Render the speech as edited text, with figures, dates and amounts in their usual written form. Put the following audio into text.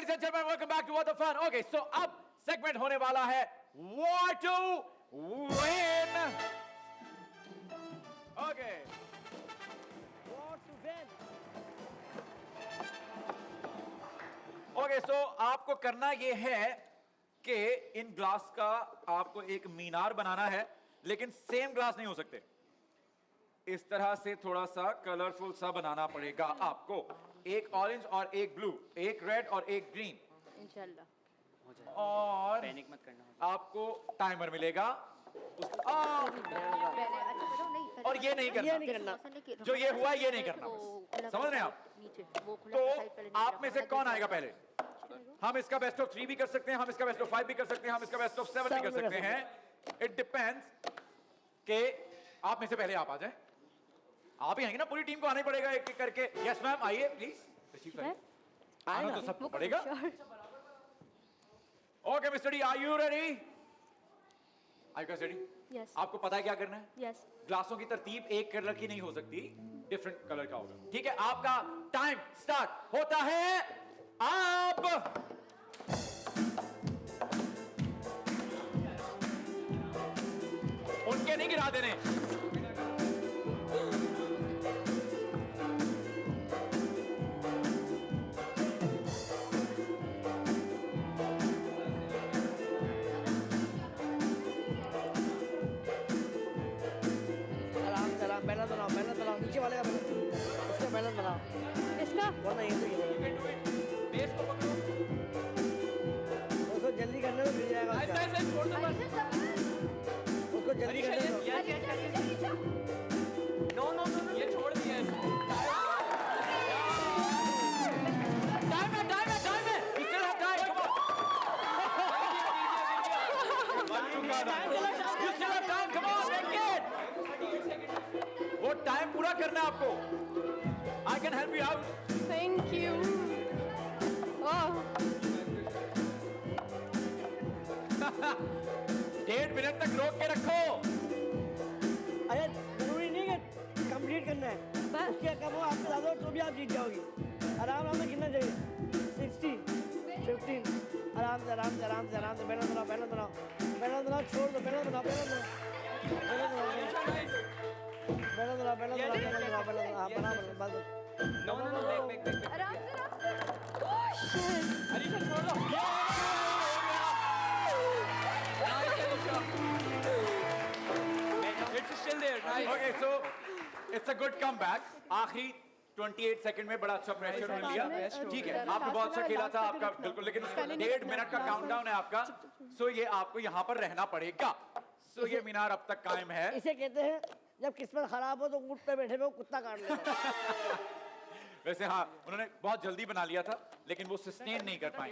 Ladies and gentlemen, welcome back to What the Fun. Okay, so अब segment होने वाला है What to Win. Okay. What to win? Okay, so आपको करना ये है कि इन ग्लास का आपको एक मीनार बनाना है, लेकिन सेम ग्लास नहीं हो सकते. इस तरह से थोड़ा सा कलरफुल सा बनाना पड़ेगा आपको. एक ऑरेंज और एक ब्लू, एक रेड और एक ग्रीन. इंशाल्लाह हो जाएगा. और पैनिक मत करना. आपको टाइमर मिलेगा. और ये नहीं करना. जो ये हुआ ये नहीं करना. समझ रहे हैं आप? तो आप में से कौन आएगा पहले? हम इसका बेस्ट ऑफ 3 भी कर सकते हैं, हम इसका बेस्ट ऑफ 5 भी कर सकते हैं, हम इसका बेस्ट ऑफ 7 भी कर सकते हैं. इट डिपेंड्स कि आप में से पहले आप आ जाए. आप ही आएंगे ना, पूरी टीम को आना ही पड़ेगा एक एक करके. यस मैम, आइए प्लीज. रिसीव करिए. आना तो सबको पड़ेगा. Okay mister D, are you ready? Are you ready? Yes. आपको पता है क्या करना है? यस. ग्लासों की तरतीब एक कलर की नहीं हो सकती, डिफरेंट कलर का होगा. ठीक है, आपका टाइम स्टार्ट होता है. आप उनके नहीं गिरा देने. बैलेंस बनाओ, नीचे वाले का बैलेंस, इसका बैलेंस बनाओ. इसका वरना ये तो ये बेस को पकड़ो. उसको जल्दी करने तो मिल जाएगा. ऐसे छोड़ दो बस. उसको जल्दी करने दो. नो ये छोड़ दिया. टाइम है. We still have time. Come on. You still have time. Come on, make it. वो टाइम पूरा करना है आपको. I can help you out. Thank you. Oh 1.5 minute तक रोक के रखो. अरे जरूरी नहीं है कंप्लीट करना है. बस. उसके कम हो आपके ज़्यादा हो तो भी आप जीत जाओगी. आराम से गिनना चाहिए. 16, 15. आराम से बैलेंस बनाओ. छोड़ दो. बैलेंस बनाओ. No back. आराम से. Oh shit. अलीशा छोड़ दो. It's still there. Nice. Okay, so it's a good comeback. आखिरी 28 सेकंड में बड़ा अच्छा प्रेशर मिल लिया. ठीक है, आपने बहुत अच्छा खेला था आपका, बिल्कुल. लेकिन उसको 1.5 मिनट का काउंटडाउन है आपका. सो ये आपको यहाँ पर रहना पड़ेगा. सो ये मीनार अब तक कायम है. इसे कहते हैं जब किस्मत खराब हो तो ऊँट पे बैठे हुए कुत्ता काट लेता है. वैसे हाँ, उन्होंने बहुत जल्दी बना लिया था, लेकिन वो सस्टेन नहीं कर पाए.